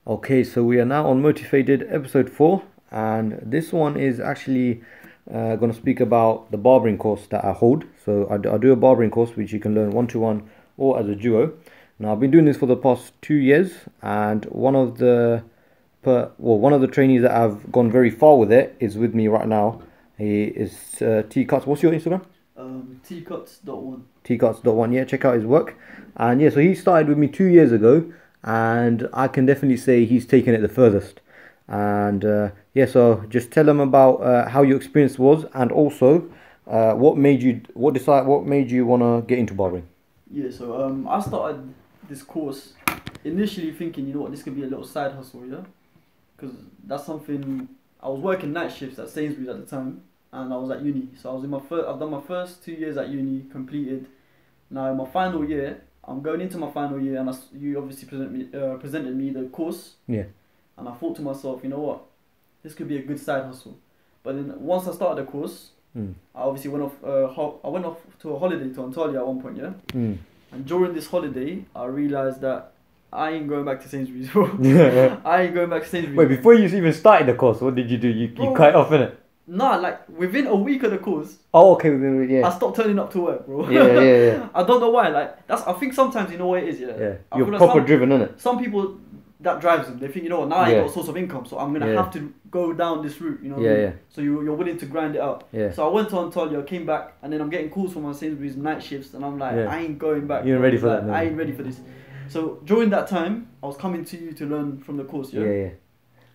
Okay, so we are now on MotiFaded episode 4, and this one is actually going to speak about the barbering course that I hold. So I do a barbering course which you can learn one-to-one or as a duo. Now I've been doing this for the past 2 years, and one of the trainees that have gone very far with it is with me right now. He is T Cuts. What's your Instagram? Tcuts.1. Tcuts.1. Yeah, check out his work. And yeah, so he started with me 2 years ago, and I can definitely say he's taken it the furthest. And yeah, so just tell him about how your experience was, and also what made you want to get into barbering. Yeah, so I started this course initially thinking, you know what, this could be a little side hustle, yeah? Because that's something, I was working night shifts at Sainsbury's at the time, and I was at uni. So I was in I've done my first 2 years at uni, completed. Now in my final year, I'm going into my final year, and you obviously presented me the course. Yeah. And I thought to myself, you know what, this could be a good side hustle. But then once I started the course, I obviously went off to a holiday to Antalya at one point, yeah. And during this holiday, I realized that I ain't going back to Sainsbury's, bro. I ain't going back to Sainsbury's. Wait, before you even started the course, what did you do? You cut it off, innit? Nah, like within a week of the course. Oh, okay, yeah. I stopped turning up to work, bro. Yeah. I don't know why. Like I think sometimes you know what it is, yeah. Yeah. I You're feel proper like driven, innit? Some people that drives them. They think, you know what, now I ain't got a source of income, so I'm gonna have to go down this route. You know. Yeah. So you're willing to grind it out. Yeah. So I went to Antalya, came back, and then I'm getting calls from my Sainsbury's night shifts, and I'm like, I ain't going back. You ain't ready for like, that. No. I ain't ready for this. So during that time, I was coming to you to learn from the course. Yeah.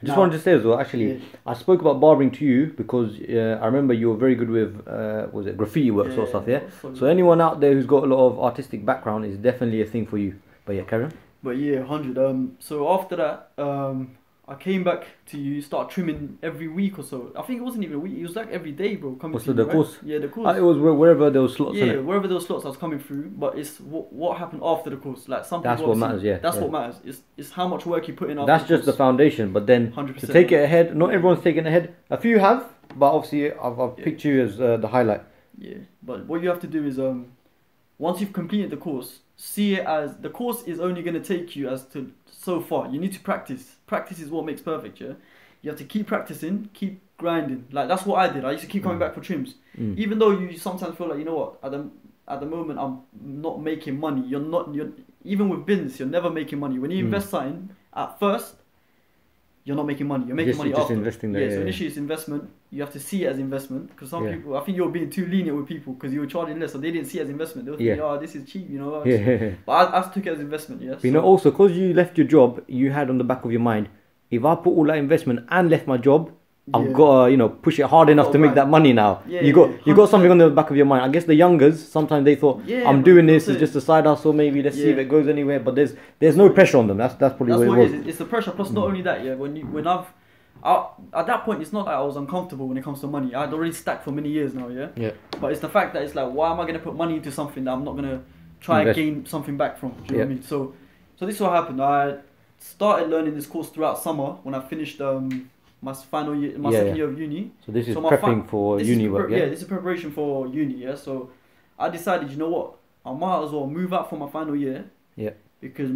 I just wanted to say as well, actually, I spoke about barbering to you because I remember you were very good with, was it graffiti work sort of stuff, yeah? So anyone out there who's got a lot of artistic background is definitely a thing for you. But yeah, carry on. But yeah, 100. So after that, I came back to you, start trimming every week or so. I think it wasn't even a week, it was like every day, bro. Coming to the you, course? Right? Yeah, the course. It was wherever there was slots. Yeah, wherever there was slots, I was coming through. But it's what happened after the course. Like some people. That's what matters. Yeah. That's what matters. It's how much work you put in. After that's just the foundation. But then 100%. to take it ahead, not everyone's taking it ahead. A few have, but obviously I've picked you as the highlight. Yeah, but what you have to do is once you've completed the course, see it as the course is only going to take you as to so far. You need to practice. Practice is what makes perfect, yeah? You have to keep practicing, keep grinding. Like, that's what I did. I used to keep coming back for trims. Even though you sometimes feel like, you know what, at the moment I'm not making money. You're even with business, you're never making money. When you invest something, at first, you're not making money. You're making money after. Investing there, so initially it's investment. You have to see it as investment, because some people, I think you're being too lenient with people because you were charging less, so they didn't see it as investment. They were thinking, oh, this is cheap, you know. But I took it as investment, yeah. But you know, also because you left your job, you had on the back of your mind, if I put all that investment and left my job, I've got to, push it hard enough to make that money now. You got something on the back of your mind. I guess the youngers, sometimes they thought, I'm doing this, it's just a side hustle, maybe let's see if it goes anywhere. But there's no pressure on them. That's probably what it was. It's the pressure. Plus, not only that, at that point, it's not that I was uncomfortable when it comes to money. I'd already stacked for many years now, yeah. But it's the fact that it's like, why am I gonna put money into something that I'm not gonna try and gain something back from? Do you know what I mean? So this is what happened. I started learning this course throughout summer when I finished my final year, my second year of uni. So this is prepping for uni work, yeah, this is preparation for uni, yeah. So I decided, you know what, I might as well move out for my final year. Yeah. Because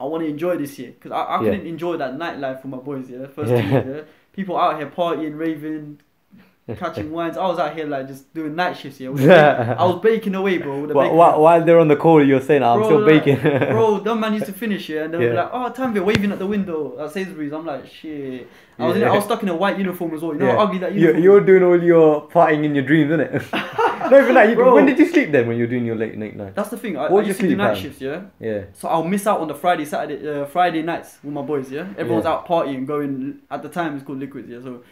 I want to enjoy this year, because I couldn't enjoy that nightlife with my boys, yeah. First 2 years, yeah. People out here partying, raving, catching wines. I was out here like just doing night shifts, yeah. I was baking away, bro. While they're on the call, you're saying, I'm still baking. Bro, them man used to finish, yeah, and they'll be like, oh, Tanvir waving at the window at Sainsbury's. I'm like, shit. I was stuck in a white uniform as well. You know how ugly that uniform You're doing all your partying in your dreams, innit? Not even that. When did you sleep then when you were doing your late night? That's the thing. I used to do night shifts, yeah? Yeah. So I'll miss out on the Friday nights with my boys, yeah? Everyone's out partying, going, at the time it's called Liquids, yeah? So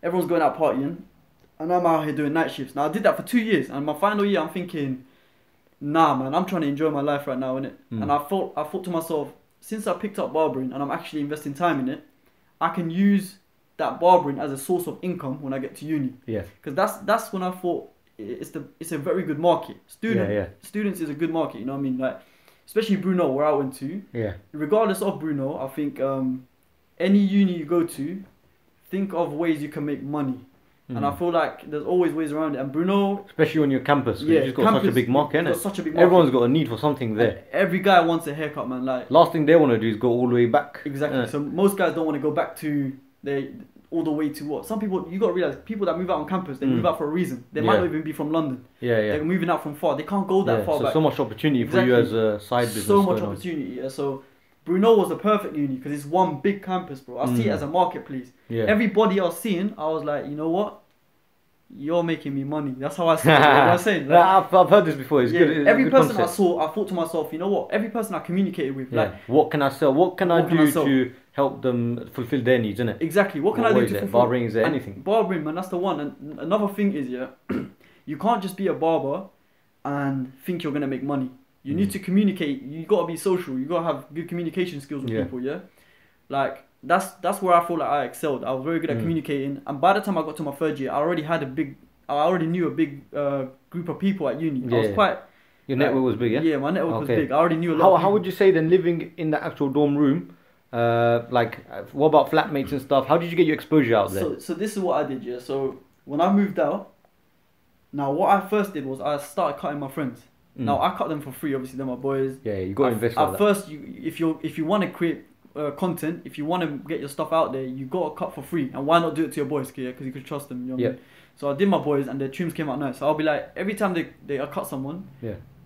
everyone's going out partying, and I'm out here doing night shifts. Now I did that for 2 years, and my final year I'm thinking, nah man, I'm trying to enjoy my life right now, innit? And I thought to myself, since I picked up barbering and I'm actually investing time in it, I can use that barbering as a source of income when I get to uni. Yeah. Because that's when I thought it's a very good market. Students is a good market, you know what I mean? Like, especially Brunel, where I went to. Yeah. Regardless of Brunel, I think any uni you go to, think of ways you can make money. And I feel like there's always ways around it. And Bruno, especially on your campus, you've just got such a big market, innit? Such a big market. Everyone's got a need for something there. And every guy wants a haircut, man. Like, last thing they want to do is go all the way back. Exactly. So most guys don't want to go back to all the way to what? Some people, you got to realize, people that move out on campus, they move out for a reason. They might not even be from London. They're moving out from far. They can't go that far back. So much opportunity for you as a side business. So much opportunity. Yeah. So Bruno was the perfect uni because it's one big campus, bro. I see it as a marketplace. Everybody I was seeing, I was like, you know what? You're making me money. That's how I see it. You know what I'm saying? Like, I've heard this before. It's good. It's every good person concept. I saw, I thought to myself, you know what? Every person I communicated with, like, what can I sell? What can I do to help them fulfill their needs, innit? Exactly. What can I do to fulfill? Barbering, is there anything? Barbering, man, that's the one. And another thing is, you can't just be a barber and think you're gonna make money. You need to communicate. You gotta be social. You gotta have good communication skills with people. Like that's where I feel like I excelled. I was very good at communicating. And by the time I got to my third year, I already knew a big group of people at uni. I was quite. Your network was big, yeah? Yeah, my network was big. I already knew a lot. How would you say then, living in the actual dorm room? What about flatmates and stuff? How did you get your exposure out there? So this is what I did, yeah. So when I moved out, now what I first did was I started cutting my friends. Now I cut them for free. Obviously, they're my boys. Yeah, you got to invest. At first, if you want to create content, if you want to get your stuff out there, you got to cut for free. And why not do it to your boys? Because you could trust them. You know what I mean? So I did my boys, and their trims came out nice. So I'll be like, every time they cut someone,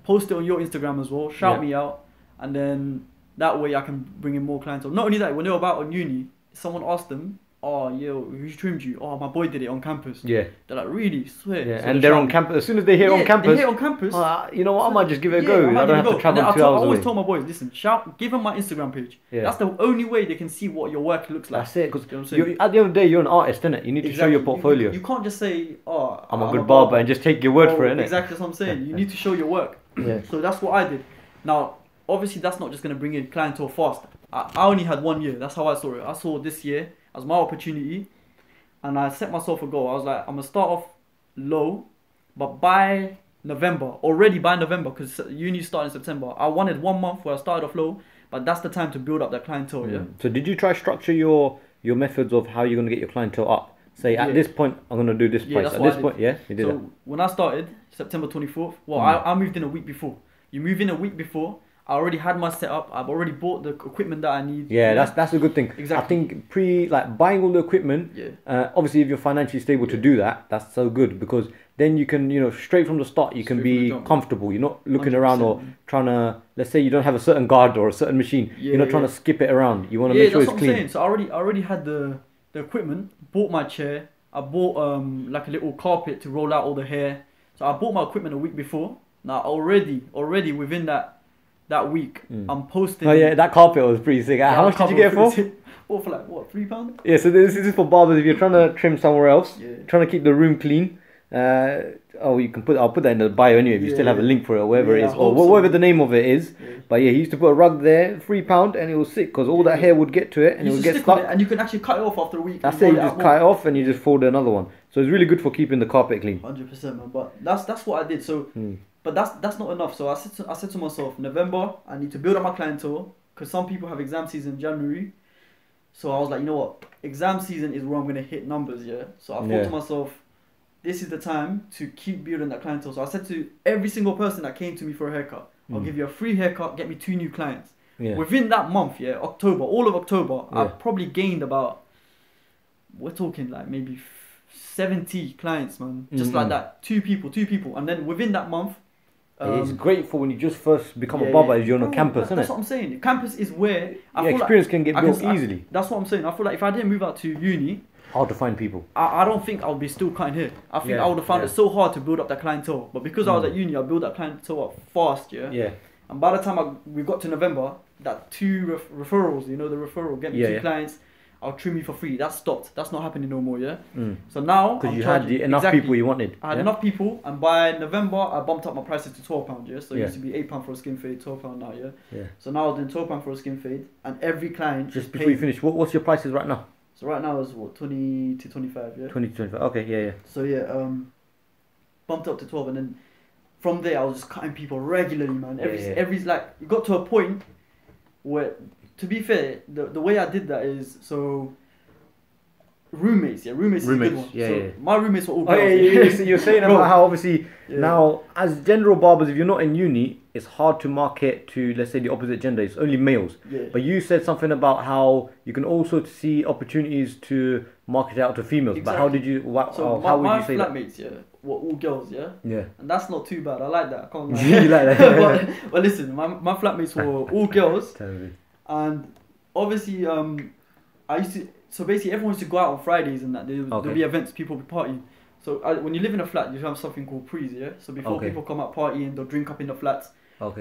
post it on your Instagram as well. Shout me out, and then that way I can bring in more clientele. Not only that, when they were about on uni, someone asked them, "Oh, yo, who trimmed you?" "Oh, my boy did it on campus." Yeah. They're like, "Really? Swear." Yeah, so and they're on campus. As soon as they hear on campus, you know what? I might just give it a go. I don't have to travel 2 hours away. I always told my boys, listen, give them my Instagram page. That's the only way they can see what your work looks like. That's it. Because at the end of the day, you're an artist, innit? You need to show your portfolio. You can't just say, "Oh, I'm a good barber," and just take your word for it, innit? Exactly, that's what I'm saying. You need to show your work. So that's what I did. Now, obviously, that's not just going to bring in clientele fast. I only had 1 year. That's how I saw it. I saw this year as my opportunity. And I set myself a goal. I was like, I'm going to start off low, but by November, because uni started in September, I wanted 1 month where I started off low, but that's the time to build up that clientele, So did you try structure your methods of how you're going to get your clientele up? Say, at this point, I'm going to do this price. At this point, you did that. So when I started, September 24th, I moved in a week before. You move in a week before, I already had my setup. I've already bought the equipment that I need. That's a good thing. Exactly. I think buying all the equipment. Obviously, if you're financially stable to do that, that's so good because then you can, straight from the start, you can be comfortable. You're not looking 100%. Around or trying to. Let's say you don't have a certain guard or a certain machine. You're not trying to skip it around. You want to make sure it's clean. Saying. So I already had the equipment. Bought my chair. I bought like a little carpet to roll out all the hair. So I bought my equipment a week before. Now already within that week, I'm posting. Oh yeah, that carpet was pretty sick. How much did you get it for? For like what, £3? Yeah, so this is for barbers. If you're trying to trim somewhere else, trying to keep the room clean. You can I'll put that in the bio anyway. If you still have a link for it or whatever it is, or whatever the name of it is. But he used to put a rug there, £3, and it was sick because all that hair would get to it and it would get stuck. And you can actually cut it off after a week. That's it. You just cut it off and you just fold another one. So it's really good for keeping the carpet clean. 100%, man. But that's what I did. So. But that's not enough. So I said to myself, November, I need to build up my clientele because some people have exam season in January. So I was like, you know what? Exam season is where I'm going to hit numbers, So I thought to myself, this is the time to keep building that clientele. So I said to every single person that came to me for a haircut, I'll give you a free haircut, get me 2 new clients. Within that month, October, all of October, I probably gained about, we're talking like maybe 70 clients, man. Just like that. 2 people. And then within that month, it's great for when you just first become a barber. You're on a campus, isn't it? That's what I'm saying. Campus is where experience can get built easily. That's what I'm saying. I feel like if I didn't move out to uni, hard to find people. I don't think I'll be still cutting hair. I think I would have found it so hard to build up that clientele. But because I was at uni, I built that clientele up fast, And by the time we got to November, that 2 referrals, the referral, get me 2 clients. I'll trim you for free. That stopped. That's not happening no more, So now because you had enough people you wanted. I had enough people, and by November I bumped up my prices to £12, So it used to be £8 for a skin fade, £12 now, So now I was doing £12 for a skin fade, and every client just before you finish, what's your prices right now? So right now is what 20 to 25, 20 to 25. Okay, So bumped up to 12, and then from there I was just cutting people regularly, man. Every like it got to a point where. To be fair, the way I did that is, so roommates, roommates is a good one. My roommates were all girls. You're saying about how obviously now as general barbers, if you're not in uni, it's hard to market to, let's say, the opposite gender. It's only males. But you said something about how you can also see opportunities to market out to females. But how did you? How would you say that? My flatmates, were all girls, and that's not too bad. I like that. I can't lie. You like that? but listen, my flatmates were all girls, and obviously, I used to. So basically, everyone used to go out on Fridays and that. There'll be events, people will be partying. So when you live in a flat, you have something called prees, So before people come out partying, they'll drink up in the flats.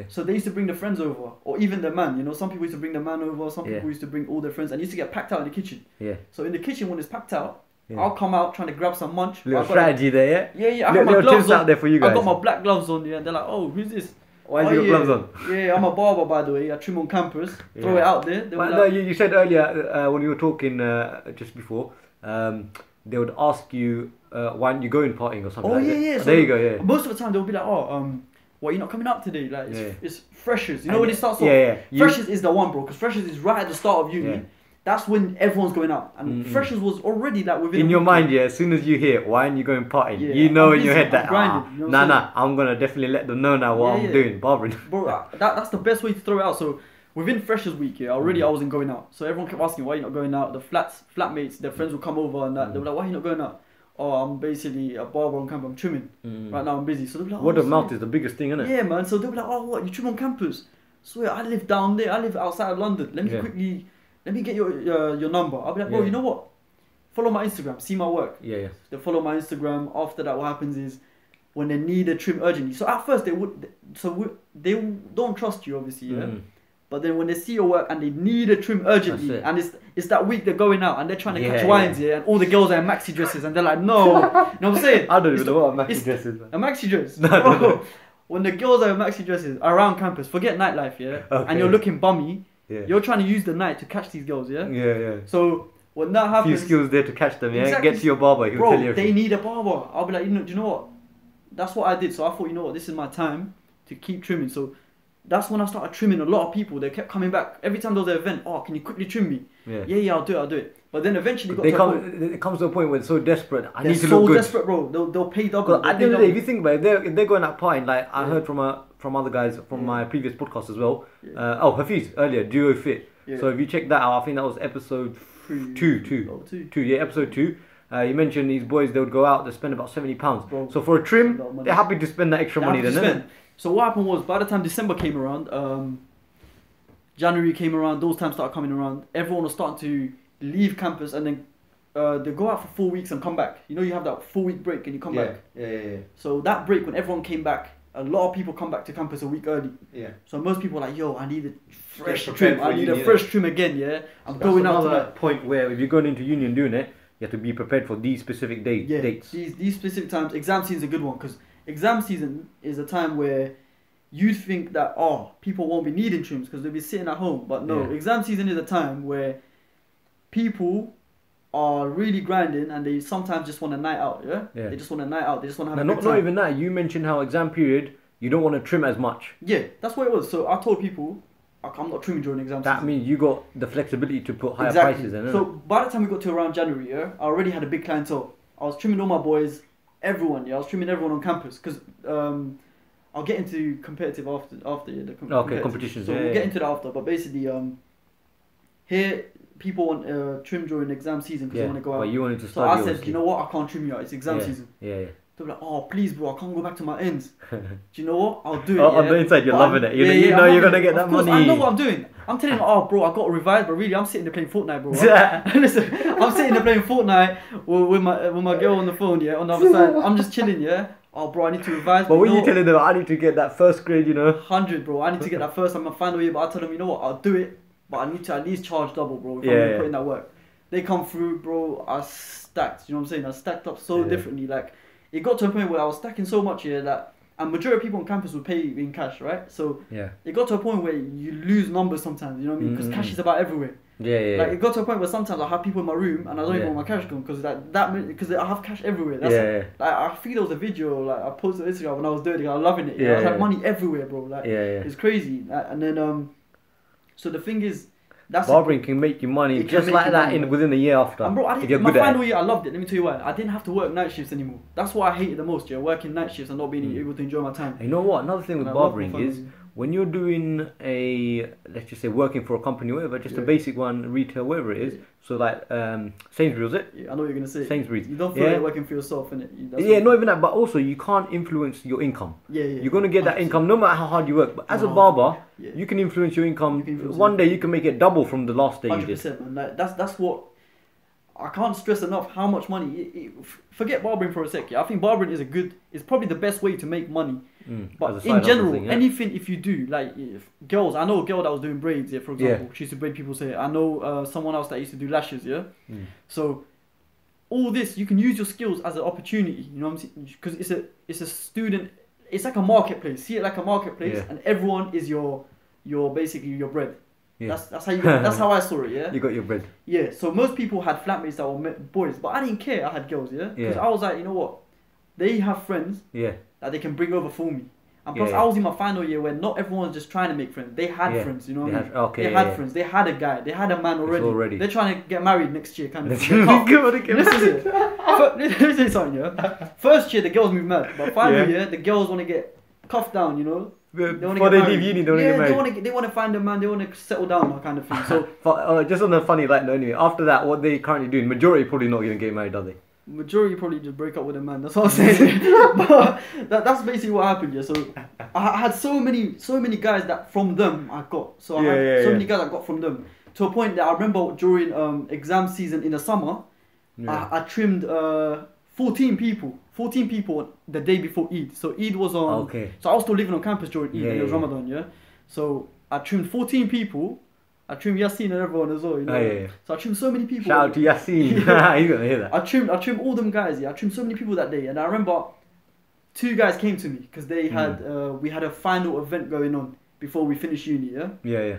So they used to bring their friends over, or even their man. You know, some people used to bring their man over. Some people used to bring all their friends, and it used to get packed out in the kitchen. So in the kitchen, when it's packed out, I'll come out trying to grab some munch. Little strategy there, I got my gloves on. Out there for you guys. I got my black gloves on, and they're like, "Oh, who's this?" Why have you got gloves on? I'm a barber, by the way. I trim on campus. Throw it out there. But no, you said earlier when you were talking just before, they would ask you why aren't you going partying or something. So there you go. Most of the time they'll be like, "Why are you not coming up today?" Like it's freshers. You know when it starts off. Freshers is the one, bro, because freshers is right at the start of uni. That's when everyone's going out, and freshers was already like within. In your mind, as soon as you hear why aren't you going partying, you know in your head that I'm gonna definitely let them know now what I'm doing, barbering. Bro, that's the best way to throw it out. So within freshers week, I wasn't going out. So everyone kept asking why you not going out. The flatmates, their friends would come over and that they were like, why you not going out? Oh, I'm basically a barber on campus. I'm trimming right now. I'm busy. So they'll be like, word of mouth is the biggest thing, isn't it? Yeah, man. So they'll be like, oh, what, you trim on campus? Swear, I live down there. I live outside of London. Let me get your number. I'll be like, bro, you know what? Follow my Instagram, see my work. They follow my Instagram. After that, what happens is when they need a trim urgently. So at first they don't trust you, obviously, But then when they see your work and they need a trim urgently, and it's that week they're going out and they're trying to catch wines, and all the girls are in maxi dresses and they're like, no, you know what I'm saying? I don't even know what a maxi dress is. A maxi dress. No. When the girls are in maxi dresses around campus, forget nightlife, and you're looking bummy. You're trying to use the night to catch these girls, So when that happens, few skills there to catch them, Get to your barber, he'll tell you everything. They need a barber. I'll be like, do you know what? That's what I did. So I thought, you know what, this is my time to keep trimming. So that's when I started trimming a lot of people. They kept coming back every time there was an event. Oh, can you quickly trim me? I'll do it. But then eventually it comes to a point where they're so desperate. I need to look good. They're so desperate, bro. They'll pay double. At the end of the day, if you think about it, if they're going out partying, like I heard from other guys from my previous podcast as well. Hafiz earlier, Duo Fit. So if you check that out, I think that was episode 2. Episode 2. You mentioned these boys, they would go out, they spend about £70. So for a trim, they're happy to spend that extra money then, isn't it? So what happened was, by the time December came around, January came around, those times started coming around, everyone was starting to leave campus and then they go out for 4 weeks and come back. You know, you have that 4-week break and you come back. So that break, when everyone came back, a lot of people come back to campus a week early. So most people are like, yo, I need a fresh trim. I need a fresh trim again, I'm going out to that point where if you're going into uni and doing it, you have to be prepared for these specific dates. These specific times. Exam season is a good one because exam season is a time where you think that, people won't be needing trims because they'll be sitting at home. But no, exam season is a time where people are really grinding and they sometimes just want a night out, They just want a night out, they just want to have a good time. Not even that, you mentioned how exam period, you don't want to trim as much. Yeah, that's what it was. So I told people, I'm not trimming during exam season. That means you got the flexibility to put higher prices in, So by the time we got to around January, I already had a big clientele. I was trimming all my boys, everyone, I was trimming everyone on campus because I'll get into competitive after the competitions. So we'll get into that after. But basically, here people want trim during exam season because they want to go out. But you wanted to study. So I said, you know what? I can't trim you out. It's exam season. They're like, oh please, bro, I can't go back to my ends. Do you know what? I'll do it. On the inside, you're loving it. You know you're gonna get that money. I know what I'm doing. I'm telling them, oh bro, I got to revise, but really, I'm sitting there playing Fortnite, bro. Listen, I'm sitting there playing Fortnite with my girl on the phone, on the other side. I'm just chilling, Oh bro, I need to revise. But when you telling them, I need to get that first grade, 100, bro. I need to get that first. I'm my final year, but I tell them, you know what? I'll do it, but I need to at least charge double, bro. If I'm gonna put in that work. They come through, bro. I stacked. You know what I'm saying? I stacked up so differently. Like it got to a point where I was stacking so much that a majority of people on campus would pay in cash, right? So it got to a point where you lose numbers sometimes. You know what I mean? Because cash is about everywhere. Like it got to a point where sometimes I have people in my room and I don't even want my cash gone because because I have cash everywhere. Like I think there was a video like I posted on Instagram when I was doing it. I was loving it. I had money everywhere, bro. Like it's crazy. And then so the thing is, Barbering can make you money just like that within a year after. And bro, my final year, I loved it. Let me tell you why. I didn't have to work night shifts anymore. That's what I hated the most, yeah. Working night shifts and not being able to enjoy my time. You know what? Another thing with barbering is when you're doing let's just say working for a company or whatever, just a basic one, retail, whatever it is. So like Sainsbury's, is it? Yeah, I know what you're gonna say. Sainsbury's. You don't feel like you're working for yourself, innit? Not even that, but also you can't influence your income. You're gonna get 100%. That income no matter how hard you work. But as a barber, you can influence your income. One day you can make it double from the last day 100%, you did. 100%, man. That's what I can't stress enough how much money. Forget barbering for a sec. Yeah, I think barbering is probably the best way to make money. But in general, anything if you do, like girls, I know a girl that was doing braids. Yeah, for example, she used to braid people's hair. I know someone else that used to do lashes. Yeah, so all this you can use your skills as an opportunity. You know what I'm saying? Because it's a student. It's like a marketplace. See it like a marketplace, and everyone is your basically your bread. Yeah. That's how that's how I saw it, yeah. You got your bread. Yeah. So most people had flatmates that were boys, but I didn't care. I had girls, yeah. Because I was like, you know what? They have friends. That they can bring over for me. And plus, I was in my final year where not everyone was just trying to make friends. They had friends, you know what I mean? They had friends. They had a guy. They had a man already. They're trying to get married next year, kind of. This is it. Let me say something, yeah. First year, the girls move mad, but final year, the girls want to get cuffed down, you know. Before they leave uni, they want to get married. They want to find a man. They want to settle down, that kind of thing. So, just on a funny light note, anyway. After that, what they currently doing? Majority probably not going to get married, are they? Majority probably just break up with a man. That's what I'm saying. But that's basically what happened. Yeah. So I had so many guys that from them I got. So I had so many guys I got from them to a point that I remember during exam season in the summer, I trimmed 14 people. 14 people the day before Eid. So Eid was on. So I was still living on campus during Eid. It was Ramadan. Yeah. So I trimmed 14 people. I trimmed Yassine and everyone as well, you know. So I trimmed so many people. Shout out to Yassine. He's gonna hear that. I trimmed all them guys. Yeah, I trimmed so many people that day, and I remember 2 guys came to me because they had we had a final event going on before we finished uni. Yeah.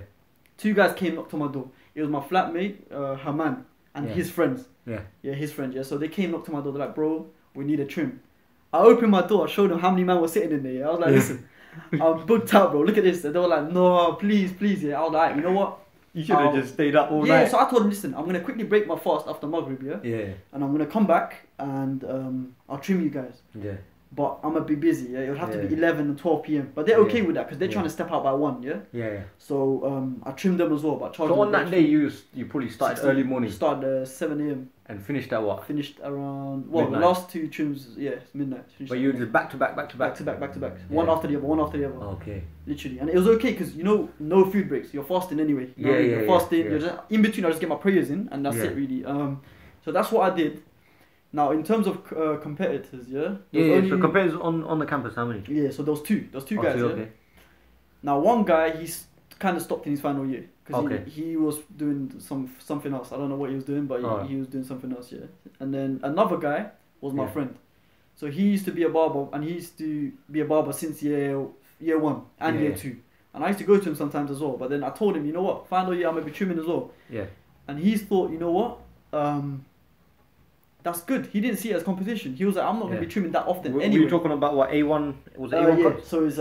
2 guys came, knocked on my door. It was my flatmate, Haman, and his friends. His friends. Yeah. So they came, knocked on my door. They're like, bro, we need a trim. I opened my door. I showed them how many men were sitting in there. Yeah? I was like, listen, I'm booked out, bro. Look at this. And they were like, no, please. Yeah. I was like, you know what? You should have just stayed up all night. Yeah, so I told him, listen, I'm going to quickly break my fast after Maghrib, yeah? And I'm going to come back and I'll trim you guys. But I'm going to be busy, yeah? It'll have to be 11 and 12 p.m. But they're okay with that because they're trying to step out by 1, yeah? So I trimmed them as well. But so on that day, you probably started 16, early morning? Started 7 a.m. And finished at what? Finished around, well, midnight. The last 2 trims, midnight. But you did back to back? Back to back. One after the other, Okay. Literally. And it was okay because, you know, no food breaks. You're fasting anyway. You're fasting. You're just, in between, I just get my prayers in and that's it really. So that's what I did. Now, in terms of competitors, so competitors on the campus, how many? Yeah, so there was 2. There was 2 guys, okay. Now, one guy, he's kind of stopped in his final year. Because he was doing something else. I don't know what he was doing, but he was doing something else, yeah. And then another guy was my friend. So he used to be a barber, and he used to be a barber since year 1 and year 2. And I used to go to him sometimes as well. But then I told him, you know what, final year I'm going to be trimming as well. And he's thought, you know what, that's good. He didn't see it as competition. He was like, I'm not going to be trimming that often anyway. Were you talking about what, A1? Was it A1 cuts? So his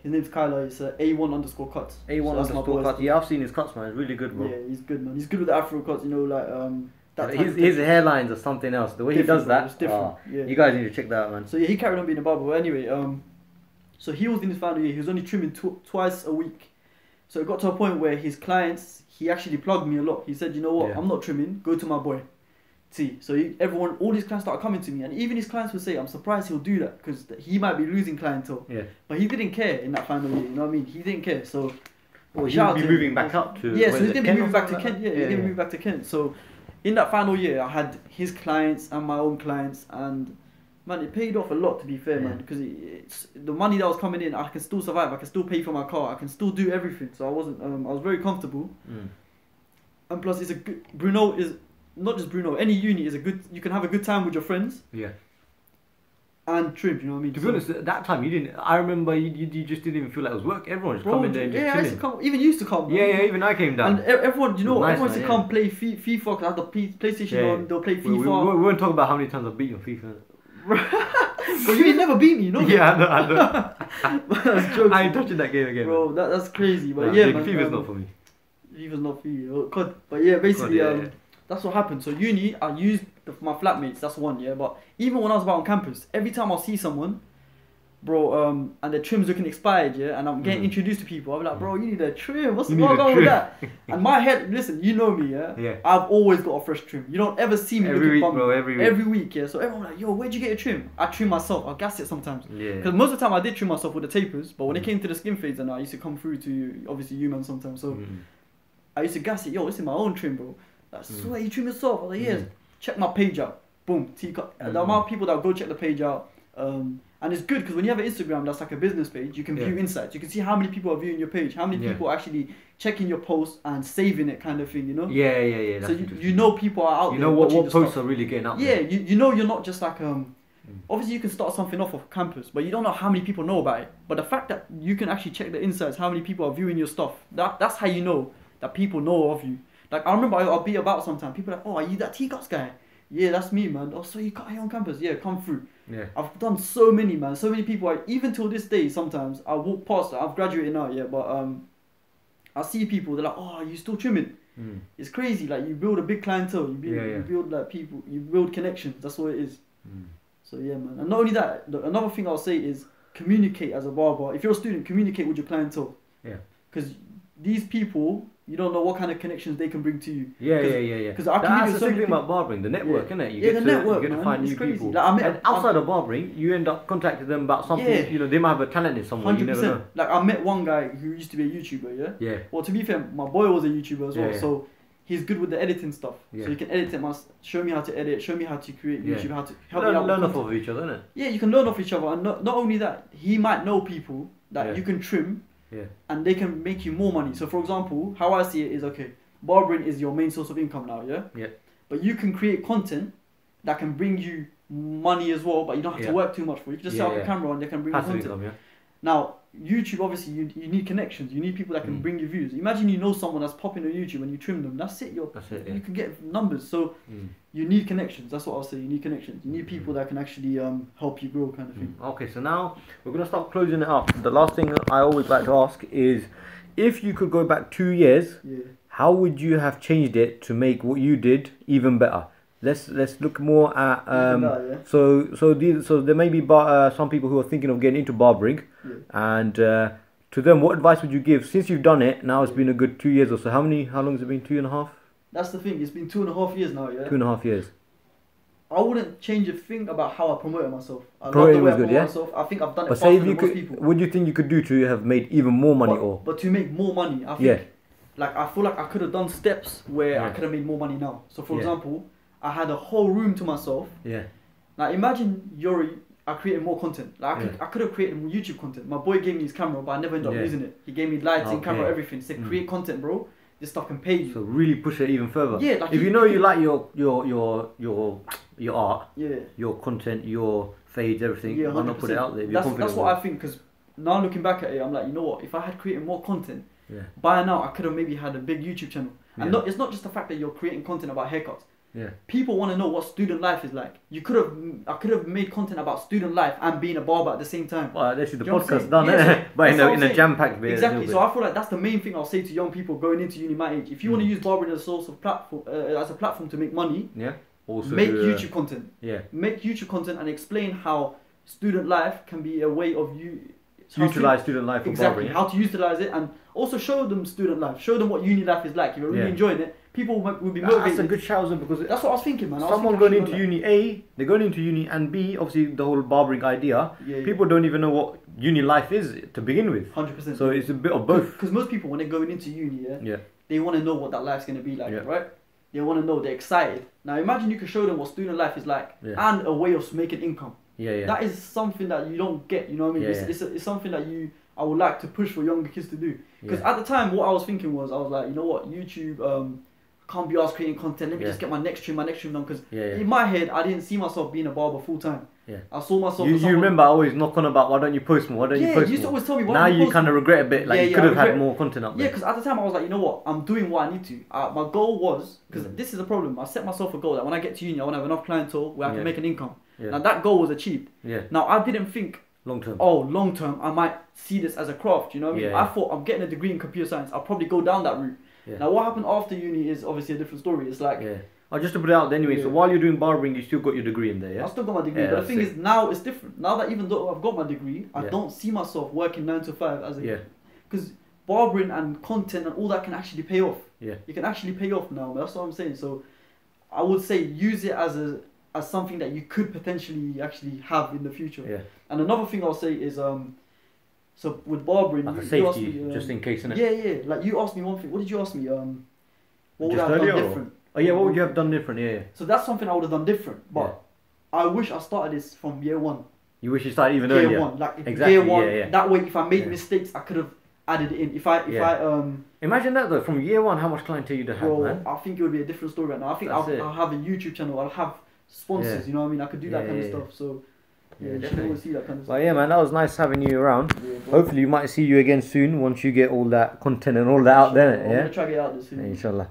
name's Kyler. It's A1_cuts. A1_cuts. Cuts. Yeah, I've seen his cuts, man. It's really good, bro. Yeah, he's good, man. He's good with the Afro cuts, you know, like his hairlines are something else. The way he does that, it's different. You guys need to check that out, man. So yeah, he carried on being a barber. But anyway, so he was in his final year. He was only trimming twice a week. So it got to a point where his clients, he actually plugged me a lot. He said, you know what, I'm not trimming. Go to my boy. See, so all his clients started coming to me, and even his clients would say, I'm surprised he'll do that because he might be losing clientele. But he didn't care in that final year, you know what I mean? He didn't care. So he'll be moving back up to. Yeah, so he's gonna be moving back to Kent. Yeah, he's gonna move back to Kent. So in that final year, I had his clients and my own clients, and man, it paid off a lot, to be fair, man, because it's the money that was coming in. I can still survive. I can still pay for my car. I can still do everything. So I wasn't. I was very comfortable. And plus, it's a good. Bruno is. Not just Bruno, any uni is a good, you can have a good time with your friends. And trim, you know what I mean? To be honest, at that time, you didn't, I remember you just didn't even feel like it was work. Everyone just come in there and just chilling. I used to come, even you used to come. Yeah, even I came down. And everyone, you know, everyone used to come play FIFA, because I had the PlayStation on, they'll play FIFA. We won't talk about how many times I've beat you on FIFA. But you never beat me, you know? Yeah, I know. I ain't touching that game again. Bro, that's crazy. But yeah, man. FIFA's not for me. Viva's not for you. Oh, God. But yeah, basically, that's what happened. So uni, I used my flatmates. That's one, yeah. But even when I was about on campus, every time I see someone, bro, and the trim's looking expired, yeah, and I'm getting introduced to people, I'm like, bro, you need a trim. What's going on with that? And my head, listen, you know me, yeah. Yeah. I've always got a fresh trim. You don't ever see me every looking week, bummy. bro. Every week, yeah. So everyone like, yo, where'd you get your trim? I trim myself. I gas it sometimes. Yeah. Because most of the time I did trim myself with the tapers, but when it came to the skin fades and I used to come through to obviously you man sometimes. So I used to gas it. Yo, this is my own trim, bro. Like, swear you trim yourself. I was like, yes. Check my page out. Boom. The amount of people that go check the page out. And it's good because when you have an Instagram that's like a business page, you can view insights. You can see how many people are viewing your page, how many people are actually checking your posts and saving it, kind of thing, you know? Yeah. So you know people are out there. You know what posts are really getting out there. Yeah, you know you're not just like obviously you can start something off campus, but you don't know how many people know about it. But the fact that you can actually check the insights, how many people are viewing your stuff, that's how you know that people know of you. Like I remember I'll be about sometimes, people are like, oh, are you that T-Cuts guy? Yeah, that's me, man. Oh, so you cut hair on campus? Yeah, come through. Yeah. I've done so many, man. So many people. Even till this day, sometimes I walk past. I've graduated now, yeah, but I see people. They're like, "Oh, are you still trimming?" It's crazy. Like you build a big clientele. You build like people. You build connections. That's what it is. So yeah, man. And not only that, another thing I'll say is communicate as a barber. If you're a student, communicate with your clientele. Yeah. Because these people, you don't know what kind of connections they can bring to you. Yeah. Because that's the thing about barbering, the network, isn't it? You get to find new people. Like, and outside of barbering, you end up contacting them about something. You know, they might have a talent in somewhere. 100%. You never know. Like I met one guy who used to be a YouTuber. Yeah. Yeah. Well, to be fair, my boy was a YouTuber as well, so he's good with the editing stuff. Yeah. So he can edit it. Show me how to edit. Show me how to create YouTube. How to help me out. Learn off of each other, innit? Yeah, you can learn off each other, and not only that, he might know people that you can trim. Yeah. And they can make you more money. So for example, how I see it is, okay, barbering is your main source of income now, yeah? Yeah. But you can create content that can bring you money as well, but you don't have to work too much for it. You can just set up a camera and they can bring you content. Income, Now, YouTube, obviously, you need connections. You need people that can bring you views. Imagine you know someone that's popping on YouTube and you trim them. That's it. You can get numbers. So you need connections. That's what I'll say. You need connections. You need people that can actually help you grow, kind of thing. Okay, so now we're going to start closing it up. The last thing I always like to ask is, if you could go back 2 years, how would you have changed it to make what you did even better? Let's look more at so there may be some people who are thinking of getting into barbering, and to them, what advice would you give since you've done it? Now it's been a good 2 years or so. How long has it been? 2.5? That's the thing. It's been 2.5 years now. Yeah. 2.5 years. I wouldn't change a thing about how I promoted myself. I promoted was good, myself. I think I've done it but faster than most people. What do you think you could do to have made even more money? But to make more money, I think, like I feel like I could have done steps where I could have made more money now. So for example, I had a whole room to myself. Yeah. Now imagine I created more content. Like I could have created more YouTube content. My boy gave me his camera, but I never ended up using it. He gave me lighting, camera, everything. He said, create content, bro. This stuff can pay you. So really push it even further. Yeah. Like if you know you like your art, your content, your fades, everything, why not put it out there? That's what I think. Because now looking back at it, I'm like, you know what? If I had created more content, by now I could have maybe had a big YouTube channel. And it's not just the fact that you're creating content about haircuts. Yeah. People want to know what student life is like. I could have made content about student life and being a barber at the same time. Well, this is the podcast done, but in a jam-packed bit. Exactly. So I feel like that's the main thing I'll say to young people going into uni my age. If you want to use barbering as a source of platform, as a platform to make money, also make YouTube content. Yeah. Make YouTube content and explain how student life can be a way of utilize student life for barbering. How to utilize it, and also show them student life. Show them what uni life is like. If you're really enjoying it, people will be motivated. That's a good shout because that's what I was thinking, man. Someone going into uni A, they're going into uni, and B, obviously the whole barbering idea. People don't even know what uni life is to begin with. 100%. So it's a bit of both. Because most people, when they're going into uni, they want to know what that life's going to be like, right? They want to know. They're excited. Now imagine you can show them what student life is like and a way of making income. That is something that you don't get. You know what I mean? It's something that I would like to push for younger kids to do. Because at the time, what I was thinking was, I was like, you know what, YouTube. Can't be asked creating content. Let me just get my next trim done. Because in my head, I didn't see myself being a barber full time. I saw myself. You remember I always knock on about, why don't you post more? Why don't you post more? You used to always tell me. Now you kind of regret a bit. Like you could have had more content up there. Yeah, because at the time I was like, you know what, I'm doing what I need to. My goal was, because this is the problem. I set myself a goal that when I get to uni, I want to have enough clientele where I can make an income. Now that goal was achieved. Now I didn't think long term. Oh, long term, I might see this as a craft. You know what I mean? I thought I'm getting a degree in computer science. I'll probably go down that route. Yeah. Now, what happened after uni is obviously a different story. It's like... Yeah. Oh, just to put it out there anyway, so while you're doing barbering, you still got your degree in there, yeah? I still got my degree, but the thing is, now it's different. Now that even though I've got my degree, I don't see myself working 9 to 5 as a... Yeah. Because barbering and content and all that can actually pay off. Yeah. You can actually pay off now, that's what I'm saying. So, I would say use it as something that you could potentially actually have in the future. Yeah. And another thing I'll say is, so with barbering, like you asked me, just in case, innit? Yeah. Like you asked me one thing. What did you ask me? What would just I have done earlier, different? Oh yeah, what would you have done different? Yeah. So that's something I would have done different. But I wish I started this from year 1. You wish you started even year earlier. Year 1, like exactly. Year 1. Yeah. That way, if I made mistakes, I could have added it in. If I imagine that though, from year 1, how much clientele you'd have had, man. I think it would be a different story right now. I think I'll have a YouTube channel. I'll have sponsors. You know what I mean? I could do that kind of stuff. So. Yeah, definitely see that kind of stuff. But yeah, man, that was nice having you around. Yeah, hopefully, we might see you again soon once you get all that content and all that out there. I'm gonna try to get out this soon. Inshallah.